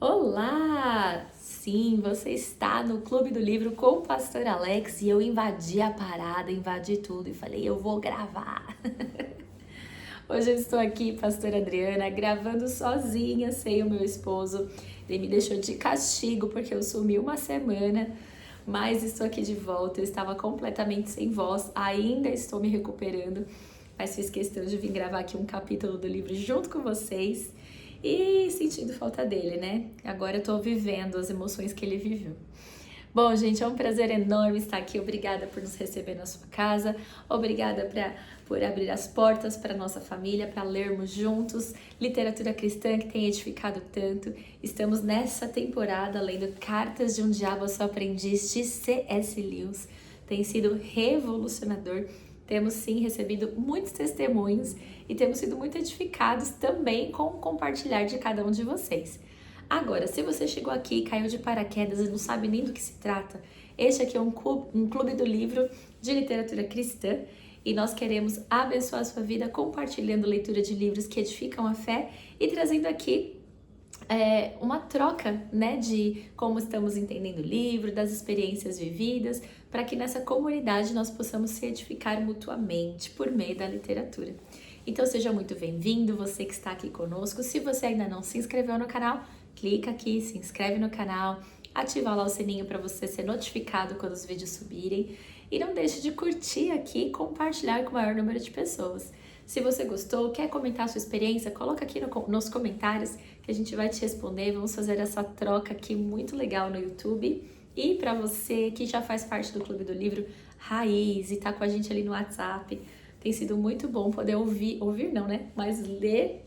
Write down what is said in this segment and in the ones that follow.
Olá! Sim, você está no Clube do Livro com o Pastor Alex e eu invadi a parada, invadi tudo e falei, eu vou gravar. Hoje eu estou aqui, Pastora Adriana, gravando sozinha, sem o meu esposo. Ele me deixou de castigo porque eu sumi uma semana, mas estou aqui de volta. Eu estava completamente sem voz, ainda estou me recuperando, mas fiz questão de vir gravar aqui um capítulo do livro junto com vocês. E sentindo falta dele, né? Agora eu tô vivendo as emoções que ele viveu. Bom, gente, é um prazer enorme estar aqui. Obrigada por nos receber na sua casa. Obrigada por abrir as portas para nossa família, para lermos juntos literatura cristã que tem edificado tanto. Estamos nessa temporada lendo Cartas de um Diabo ao Seu Aprendiz de C.S. Lewis. Tem sido revolucionador. Temos sim recebido muitos testemunhos e temos sido muito edificados também com o compartilhar de cada um de vocês. Agora, se você chegou aqui, caiu de paraquedas e não sabe nem do que se trata, este aqui é um clube do livro de literatura cristã e nós queremos abençoar a sua vida compartilhando leitura de livros que edificam a fé e trazendo aqui uma troca, né, de como estamos entendendo o livro, das experiências vividas, para que nessa comunidade nós possamos se edificar mutuamente por meio da literatura. Então seja muito bem-vindo, você que está aqui conosco. Se você ainda não se inscreveu no canal, clica aqui, se inscreve no canal, ativa lá o sininho para você ser notificado quando os vídeos subirem e não deixe de curtir aqui e compartilhar com o maior número de pessoas. Se você gostou, quer comentar a sua experiência, coloca aqui nos comentários que a gente vai te responder. Vamos fazer essa troca aqui muito legal no YouTube. E para você que já faz parte do Clube do Livro Raiz e tá com a gente ali no WhatsApp, tem sido muito bom poder ouvir não, né? Mas ler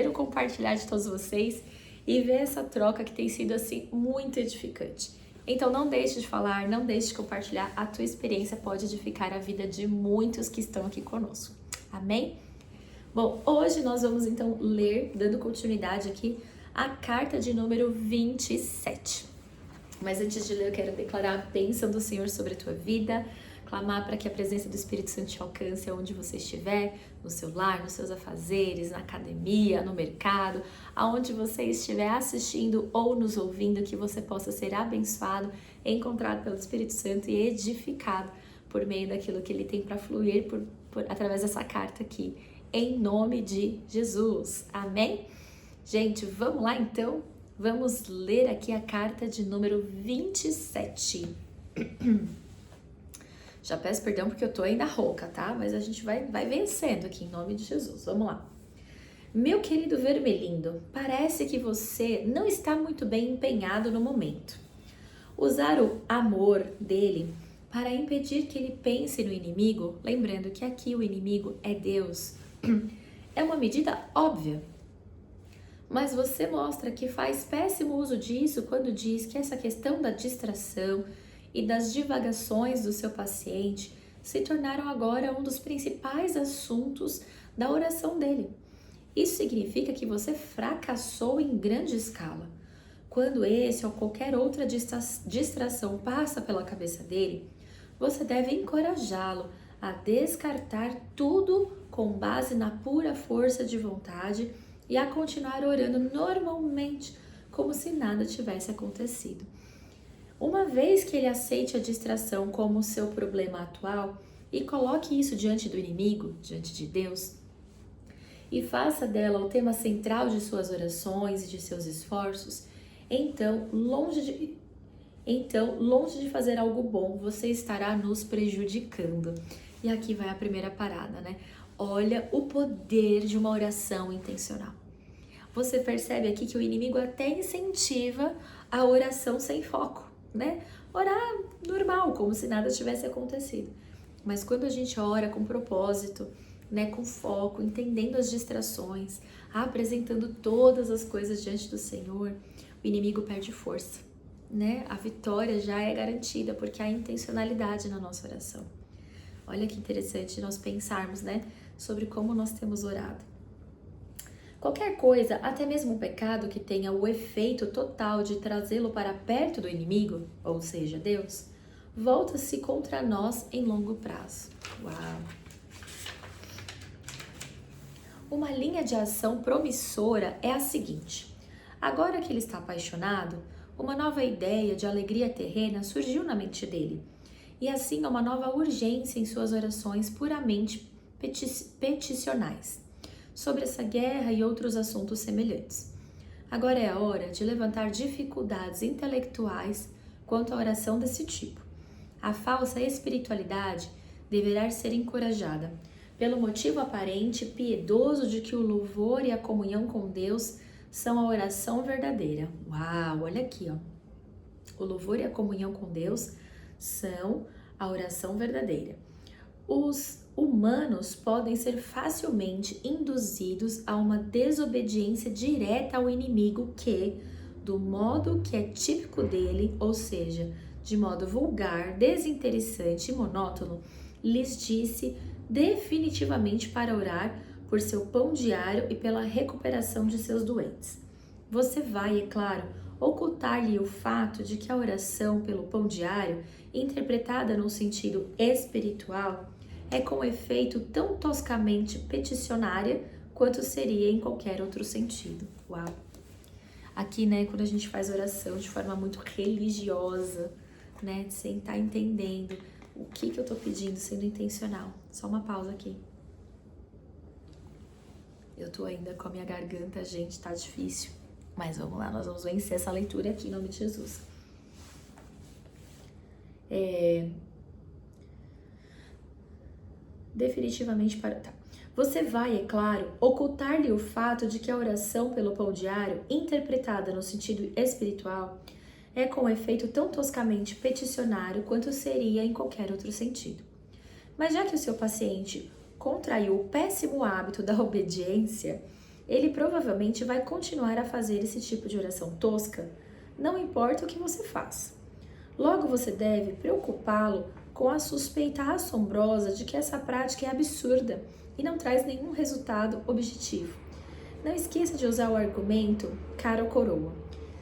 o compartilhar de todos vocês e ver essa troca que tem sido assim muito edificante. Então não deixe de falar, não deixe de compartilhar, a tua experiência pode edificar a vida de muitos que estão aqui conosco. Amém? Bom, hoje nós vamos então ler, dando continuidade aqui, a carta de número 27. Mas antes de ler, eu quero declarar a bênção do Senhor sobre a tua vida, clamar para que a presença do Espírito Santo te alcance aonde você estiver, no seu lar, nos seus afazeres, na academia, no mercado, aonde você estiver assistindo ou nos ouvindo, que você possa ser abençoado, encontrado pelo Espírito Santo e edificado por meio daquilo que ele tem para fluir através dessa carta aqui, em nome de Jesus. Amém? Gente, vamos lá então? Vamos ler aqui a carta de número 27. Já peço perdão porque eu tô ainda rouca, tá? Mas a gente vai vencendo aqui em nome de Jesus. Vamos lá. Meu querido Vermelindo, parece que você não está muito bem empenhado no momento. Usar o amor dele para impedir que ele pense no inimigo, lembrando que aqui o inimigo é Deus, é uma medida óbvia. Mas você mostra que faz péssimo uso disso quando diz que essa questão da distração e das divagações do seu paciente se tornaram agora um dos principais assuntos da oração dele. Isso significa que você fracassou em grande escala. Quando esse ou qualquer outra distração passa pela cabeça dele, você deve encorajá-lo a descartar tudo com base na pura força de vontade e a continuar orando normalmente, como se nada tivesse acontecido. Uma vez que ele aceite a distração como seu problema atual e coloque isso diante do inimigo, diante de Deus, e faça dela o tema central de suas orações e de seus esforços, então, longe de fazer algo bom, você estará nos prejudicando. E aqui vai a primeira parada, né? Olha o poder de uma oração intencional. Você percebe aqui que o inimigo até incentiva a oração sem foco, né? Orar normal, como se nada tivesse acontecido. Mas quando a gente ora com propósito, né, com foco, entendendo as distrações, apresentando todas as coisas diante do Senhor, o inimigo perde força, né? A vitória já é garantida porque há intencionalidade na nossa oração. Olha que interessante nós pensarmos, né, sobre como nós temos orado. Qualquer coisa, até mesmo um pecado que tenha o efeito total de trazê-lo para perto do inimigo, ou seja, Deus, volta-se contra nós em longo prazo. Uau! Uma linha de ação promissora é a seguinte: Agora que ele está apaixonado, uma nova ideia de alegria terrena surgiu na mente dele. E assim uma nova urgência em suas orações puramente peticionais, sobre essa guerra e outros assuntos semelhantes. Agora é a hora de levantar dificuldades intelectuais quanto à oração desse tipo. A falsa espiritualidade deverá ser encorajada, pelo motivo aparente e piedoso de que o louvor e a comunhão com Deus são a oração verdadeira. Uau, olha aqui, ó. O louvor e a comunhão com Deus são a oração verdadeira. Os humanos podem ser facilmente induzidos a uma desobediência direta ao inimigo que, do modo que é típico dele, ou seja, de modo vulgar, desinteressante e monótono, lhes disse definitivamente para orar por seu pão diário e pela recuperação de seus doentes. Você vai, é claro, ocultar-lhe o fato de que a oração pelo pão diário, interpretada no sentido espiritual, é com efeito tão toscamente peticionária quanto seria em qualquer outro sentido. Uau! Aqui, né, quando a gente faz oração de forma muito religiosa, né, sem estar entendendo o que eu tô pedindo, sendo intencional. Só uma pausa aqui. Eu tô ainda com a minha garganta, gente, tá difícil. Mas vamos lá, nós vamos vencer essa leitura aqui em nome de Jesus. Definitivamente para... Tá. Você vai, é claro, ocultar-lhe o fato de que a oração pelo pão diário, interpretada no sentido espiritual, é com efeito tão toscamente peticionário quanto seria em qualquer outro sentido. Mas já que o seu paciente contraiu o péssimo hábito da obediência, ele provavelmente vai continuar a fazer esse tipo de oração tosca, não importa o que você faz. Logo você deve preocupá-lo com a suspeita assombrosa de que essa prática é absurda e não traz nenhum resultado objetivo. Não esqueça de usar o argumento cara ou coroa.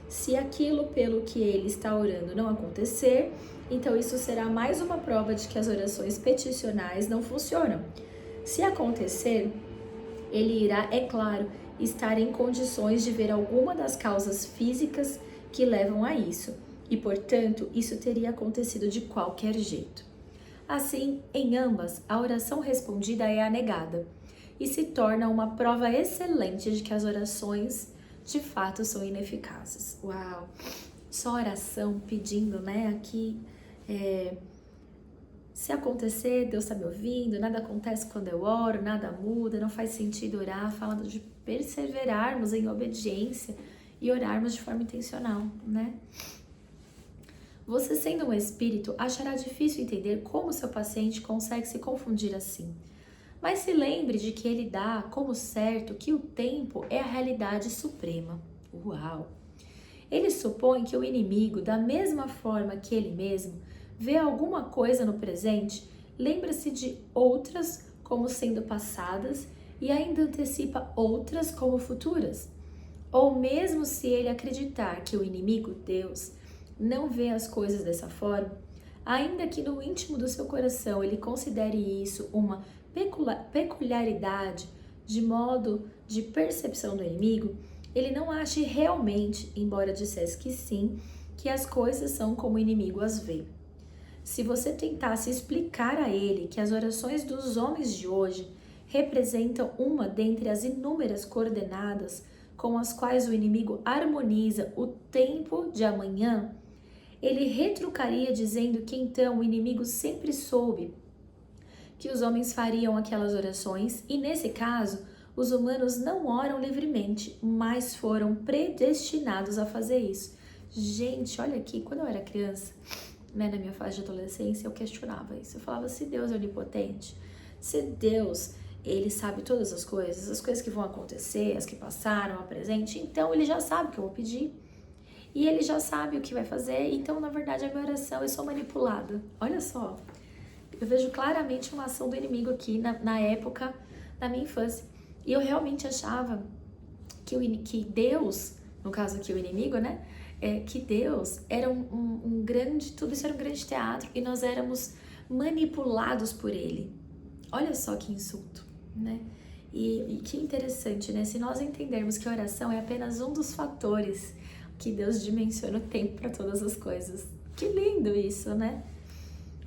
Se aquilo pelo que ele está orando não acontecer, então isso será mais uma prova de que as orações peticionais não funcionam. Se acontecer, ele irá, é claro, estar em condições de ver alguma das causas físicas que levam a isso, e, portanto, isso teria acontecido de qualquer jeito. Assim, em ambas, a oração respondida é anegada e se torna uma prova excelente de que as orações de fato são ineficazes. Uau! Só oração pedindo, né? Aqui, se acontecer, Deus está me ouvindo, nada acontece quando eu oro, nada muda, não faz sentido orar, falando de perseverarmos em obediência e orarmos de forma intencional, né? Você, sendo um espírito, achará difícil entender como seu paciente consegue se confundir assim. Mas se lembre de que ele dá como certo que o tempo é a realidade suprema. Uau! Ele supõe que o inimigo, da mesma forma que ele mesmo, vê alguma coisa no presente, lembra-se de outras como sendo passadas e ainda antecipa outras como futuras. Ou mesmo se ele acreditar que o inimigo, Deus, não vê as coisas dessa forma, ainda que no íntimo do seu coração ele considere isso uma peculiaridade de modo de percepção do inimigo, ele não ache realmente, embora dissesse que sim, que as coisas são como o inimigo as vê. Se você tentasse explicar a ele que as orações dos homens de hoje representam uma dentre as inúmeras coordenadas com as quais o inimigo harmoniza o tempo de amanhã, ele retrucaria dizendo que então o inimigo sempre soube que os homens fariam aquelas orações e, nesse caso, os humanos não oram livremente, mas foram predestinados a fazer isso. Gente, olha aqui, quando eu era criança, né, na minha fase de adolescência, eu questionava isso. Eu falava, se Deus é onipotente, se Deus, ele sabe todas as coisas que vão acontecer, as que passaram, a presente, então ele já sabe o que eu vou pedir. E ele já sabe o que vai fazer, então, na verdade, a minha oração, eu sou manipulada. Olha só, eu vejo claramente uma ação do inimigo aqui na época da minha infância. E eu realmente achava que Deus, no caso aqui o inimigo, né? Que Deus era um grande, tudo isso era um grande teatro e nós éramos manipulados por ele. Olha só que insulto, né? E que interessante, né? Se nós entendermos que a oração é apenas um dos fatores que Deus dimensiona o tempo para todas as coisas. Que lindo isso, né?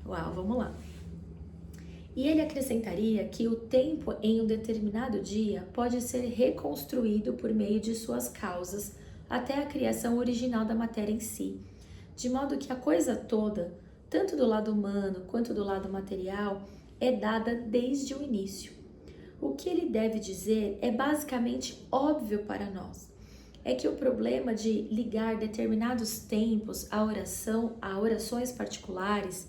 Uau, vamos lá. E ele acrescentaria que o tempo em um determinado dia pode ser reconstruído por meio de suas causas até a criação original da matéria em si, de modo que a coisa toda, tanto do lado humano quanto do lado material, é dada desde o início. O que ele deve dizer é basicamente óbvio para nós. É que o problema de ligar determinados tempos à oração, a orações particulares,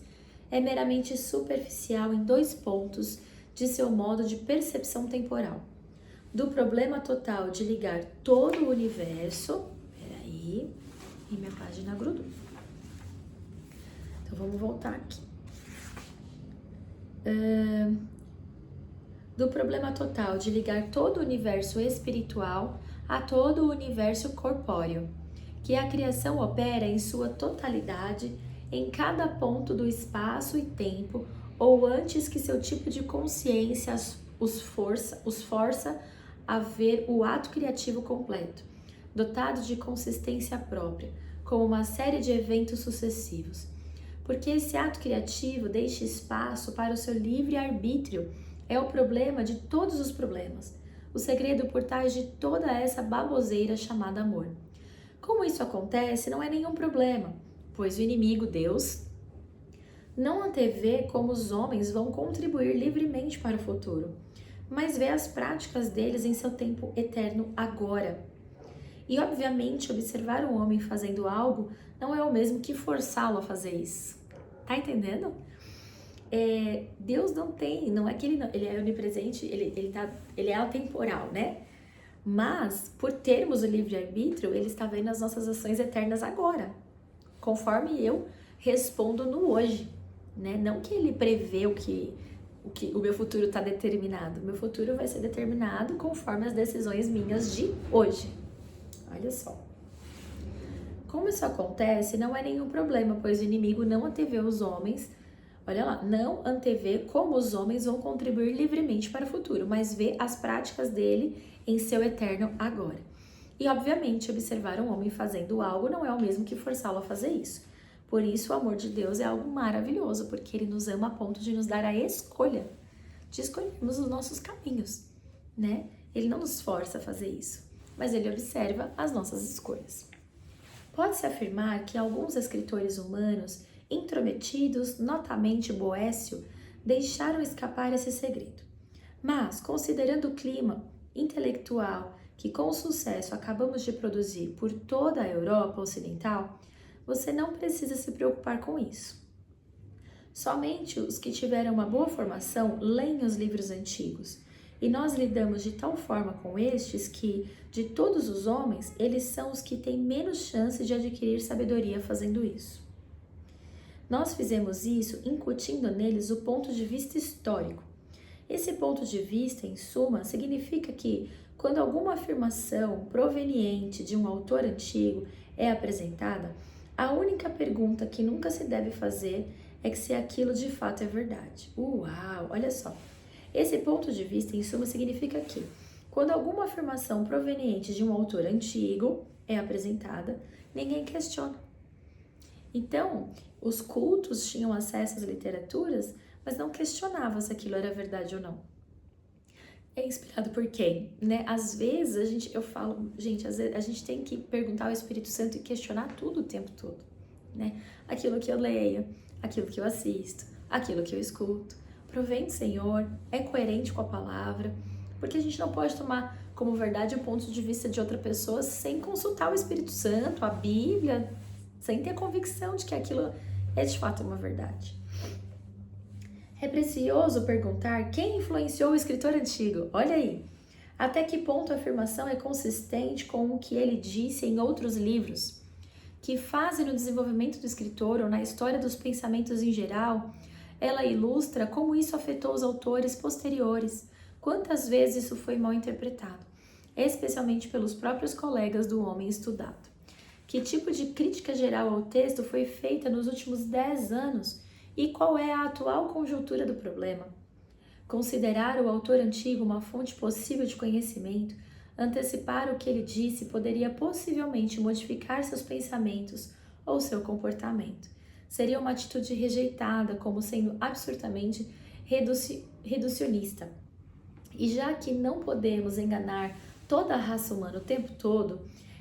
é meramente superficial em 2 pontos de seu modo de percepção temporal. Do problema total de ligar todo o universo, peraí, e minha página grudou. Então vamos voltar aqui. Do problema total de ligar todo o universo espiritual a todo o universo corpóreo, que a criação opera em sua totalidade em cada ponto do espaço e tempo, ou antes que seu tipo de consciência os força a ver o ato criativo completo, dotado de consistência própria, como uma série de eventos sucessivos. Porque esse ato criativo deixa espaço para o seu livre arbítrio, é o problema de todos os problemas, o segredo por trás de toda essa baboseira chamada amor. Como isso acontece não é nenhum problema, pois o inimigo, Deus, não antevê como os homens vão contribuir livremente para o futuro, mas vê as práticas deles em seu tempo eterno agora. E obviamente observar um homem fazendo algo não é o mesmo que forçá-lo a fazer isso. Tá entendendo? Deus não é que ele é onipresente, ele é atemporal, né? Mas, por termos o livre-arbítrio, ele está vendo as nossas ações eternas agora, conforme eu respondo no hoje, né? Não que ele prevê o meu futuro está determinado. O meu futuro vai ser determinado conforme as decisões minhas de hoje. Olha só. Como isso acontece, não é nenhum problema, pois o inimigo não antevê os homens, olha lá, não antevê como os homens vão contribuir livremente para o futuro, mas vê as práticas dele em seu eterno agora. E, obviamente, observar um homem fazendo algo não é o mesmo que forçá-lo a fazer isso. Por isso, o amor de Deus é algo maravilhoso, porque ele nos ama a ponto de nos dar a escolha, de escolhermos os nossos caminhos, né? Ele não nos força a fazer isso, mas ele observa as nossas escolhas. Pode-se afirmar que alguns escritores humanos, intrometidos, notamente Boécio, deixaram escapar esse segredo. Mas, considerando o clima intelectual que com sucesso acabamos de produzir por toda a Europa Ocidental, você não precisa se preocupar com isso. Somente os que tiveram uma boa formação leem os livros antigos, e nós lidamos de tal forma com estes que, de todos os homens, eles são os que têm menos chance de adquirir sabedoria fazendo isso. Nós fizemos isso incutindo neles o ponto de vista histórico. Esse ponto de vista, em suma, significa que, quando alguma afirmação proveniente de um autor antigo é apresentada, a única pergunta que nunca se deve fazer é se aquilo de fato é verdade. Uau, olha só. Esse ponto de vista, em suma, significa que, quando alguma afirmação proveniente de um autor antigo é apresentada, ninguém questiona. Então, os cultos tinham acesso às literaturas, mas não questionavam se aquilo era verdade ou não. É inspirado por quem? Né? Às vezes, às vezes a gente tem que perguntar ao Espírito Santo e questionar tudo o tempo todo, né? Aquilo que eu leio, aquilo que eu assisto, aquilo que eu escuto. Provém do Senhor, é coerente com a palavra, porque a gente não pode tomar como verdade o ponto de vista de outra pessoa sem consultar o Espírito Santo, a Bíblia, sem ter convicção de que aquilo é de fato uma verdade. É precioso perguntar quem influenciou o escritor antigo. Olha aí, até que ponto a afirmação é consistente com o que ele disse em outros livros, que fase no desenvolvimento do escritor ou na história dos pensamentos em geral, ela ilustra como isso afetou os autores posteriores, quantas vezes isso foi mal interpretado, especialmente pelos próprios colegas do homem estudado. Que tipo de crítica geral ao texto foi feita nos últimos 10 anos e qual é a atual conjuntura do problema? Considerar o autor antigo uma fonte possível de conhecimento, antecipar o que ele disse poderia possivelmente modificar seus pensamentos ou seu comportamento. Seria uma atitude rejeitada como sendo absurdamente reducionista. E já que não podemos enganar toda a raça humana o tempo todo,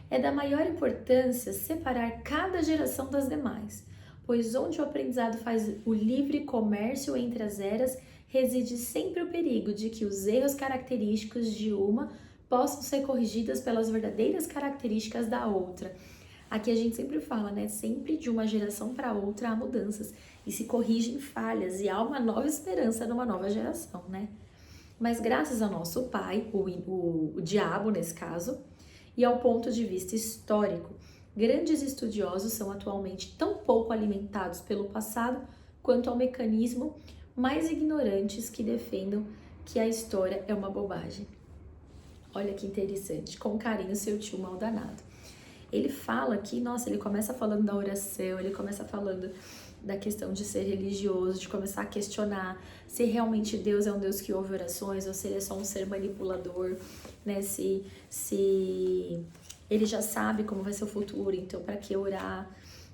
é da maior importância separar cada geração das demais, pois onde o aprendizado faz o livre comércio entre as eras, reside sempre o perigo de que os erros característicos de uma possam ser corrigidas pelas verdadeiras características da outra. Aqui a gente sempre fala, né? Sempre de uma geração para outra há mudanças e se corrigem falhas e há uma nova esperança numa nova geração, né? Mas graças ao nosso pai, o diabo nesse caso, e ao ponto de vista histórico, grandes estudiosos são atualmente tão pouco alimentados pelo passado quanto ao mecanismo mais ignorantes que defendam que a história é uma bobagem. Olha que interessante, com carinho, seu tio mal danado. Ele fala que, nossa, ele começa falando da oração, ele começa falando da questão de ser religioso, de começar a questionar se realmente Deus é um Deus que ouve orações ou se ele é só um ser manipulador, né? Se ele já sabe como vai ser o futuro, então para que orar?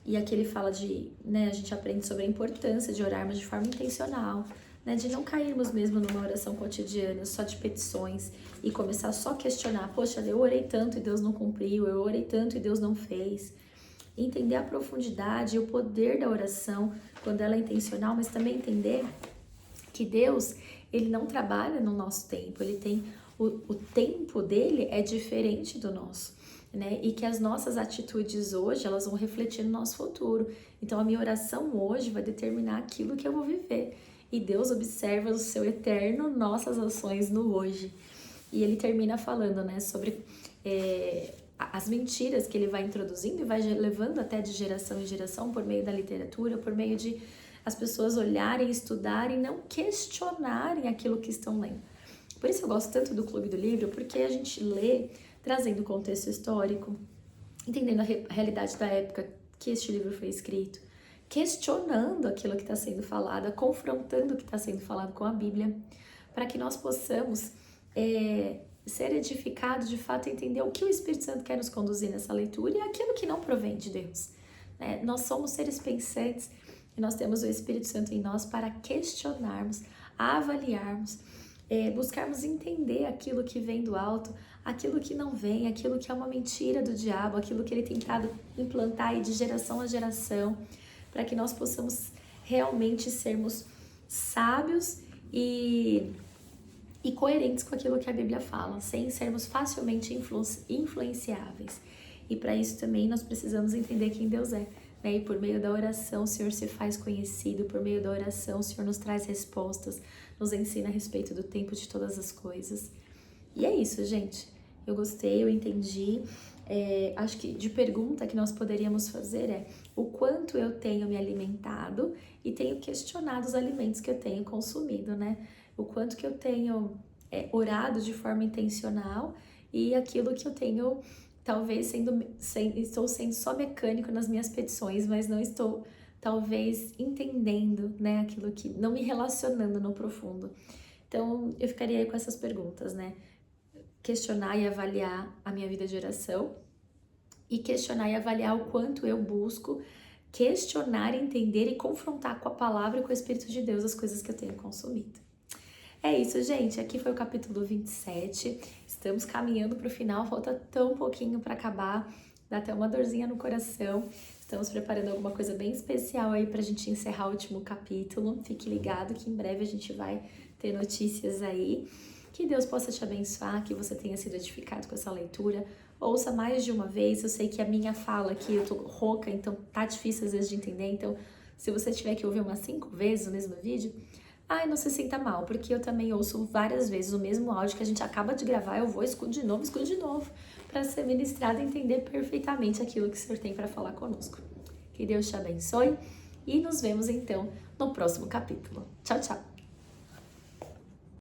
E aqui ele fala de, né, a gente aprende sobre a importância de orarmos de forma intencional, né, de não cairmos mesmo numa oração cotidiana, só de petições e começar só a questionar, poxa, eu orei tanto e Deus não cumpriu, eu orei tanto e Deus não fez. Entender a profundidade e o poder da oração quando ela é intencional, mas também entender que Deus, ele não trabalha no nosso tempo, ele tem o tempo dele é diferente do nosso, né? E que as nossas atitudes hoje, elas vão refletir no nosso futuro. Então a minha oração hoje vai determinar aquilo que eu vou viver. E Deus observa o seu eterno nossas ações no hoje. E ele termina falando, né, sobre as mentiras que ele vai introduzindo e vai levando até de geração em geração por meio da literatura, por meio de as pessoas olharem, estudarem, não questionarem aquilo que estão lendo. Por isso eu gosto tanto do Clube do Livro, porque a gente lê trazendo o contexto histórico, entendendo a realidade da época que este livro foi escrito, questionando aquilo que está sendo falado, confrontando o que está sendo falado com a Bíblia, para que nós possamos ser edificados, de fato, entender o que o Espírito Santo quer nos conduzir nessa leitura e aquilo que não provém de Deus. Né? Nós somos seres pensantes e nós temos o Espírito Santo em nós para questionarmos, avaliarmos, buscarmos entender aquilo que vem do alto, aquilo que não vem, aquilo que é uma mentira do diabo, aquilo que ele tem tentado implantar aí de geração a geração, para que nós possamos realmente sermos sábios e coerentes com aquilo que a Bíblia fala, sem sermos facilmente influenciáveis. E para isso também nós precisamos entender quem Deus é, né? E por meio da oração o Senhor se faz conhecido, por meio da oração o Senhor nos traz respostas, nos ensina a respeito do tempo de todas as coisas. E é isso, gente. Eu gostei, eu entendi. Acho que de pergunta que nós poderíamos fazer é o quanto eu tenho me alimentado e tenho questionado os alimentos que eu tenho consumido, né? O quanto que eu tenho orado de forma intencional e aquilo que eu tenho, talvez estou sendo só mecânico nas minhas petições, mas não estou, talvez, entendendo, né? Aquilo que, não me relacionando no profundo. Então, eu ficaria aí com essas perguntas, né? Questionar e avaliar a minha vida de oração e questionar e avaliar o quanto eu busco questionar, entender e confrontar com a palavra e com o Espírito de Deus as coisas que eu tenho consumido. É isso, gente. Aqui foi o capítulo 27. Estamos caminhando para o final, falta tão pouquinho para acabar, dá até uma dorzinha no coração. Estamos preparando alguma coisa bem especial aí para a gente encerrar o último capítulo. Fique ligado que em breve a gente vai ter notícias aí. Que Deus possa te abençoar, que você tenha sido edificado com essa leitura. Ouça mais de uma vez, eu sei que a minha fala aqui, eu tô rouca, então tá difícil às vezes de entender, então se você tiver que ouvir umas 5 vezes o mesmo vídeo, não se sinta mal, porque eu também ouço várias vezes o mesmo áudio que a gente acaba de gravar, eu vou escuto de novo, para ser ministrado e entender perfeitamente aquilo que o Senhor tem para falar conosco. Que Deus te abençoe e nos vemos então no próximo capítulo. Tchau, tchau!